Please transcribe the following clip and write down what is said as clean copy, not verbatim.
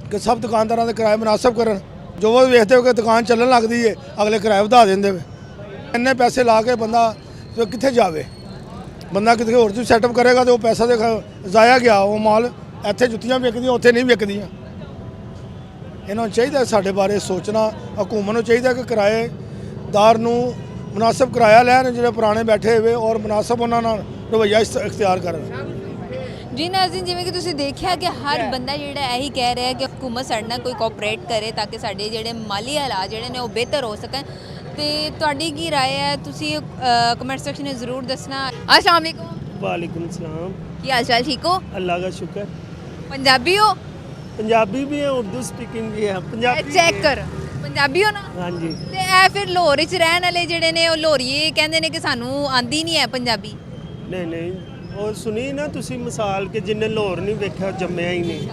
कि सब दुकानदारों के किराए मुनासिब करन। जो वो वेखते हो कि दुकान चलन लगती है अगले किराए वधा देंगे वे। इन्ने पैसे ला के बंदा तो कित्थे जावे, बंदा कितने होर चीज़ सैटअप करेगा तो वो पैसा तो जाया गया। वो माल इत्थे जुत्तियां विकदियां उत्थे नहीं विकदियां। इन्होंने चाहिए साढ़े बारे सोचना, हुकूमत को चाहिए कि किराएदार नूं मुनासिब किराया लैन जिहड़े पुराने बैठे हुए और मुनासिब उन्हां नाल रवैया इख्तियार करन। जी नाज़रीन, जिवें कि तुसीं देखिया कि हर बंदा जिहड़ा यही कह रहा है कि हुकूमत साडे नाल कोई कोऑपरेट करे ताकि साडे जिहड़े माली हालात जिहड़े ने वो बेहतर हो सकन। ते तुहाडी की राय है, तुसीं कमेंट सेक्शन में ज़रूर दसना। अस्सलाम वालेकुम। वालेकुम सलाम। की हाल चाल, ठीक हो? अल्लाह का शुक्र। पंजाबी हो? पंजाबी भी है, उर्दू स्पीकिंग भी है। पंजाबी चेक कर, पंजाबी हो ना? हाँ जी। ते ए फिर लाहौर च रहने वाले जिहड़े ने ਉਹ ਲਾਹੌਰੀਏ ਕਹਿੰਦੇ ਨੇ ਕਿ ਸਾਨੂੰ ਆਂਦੀ ਨਹੀਂ ਹੈ ਪੰਜਾਬੀ। नहीं नहीं, और सुनी ना तुसी मिसाल कि जिन्हें लाहौर नहीं वेख्या जम्मिया ही नहीं।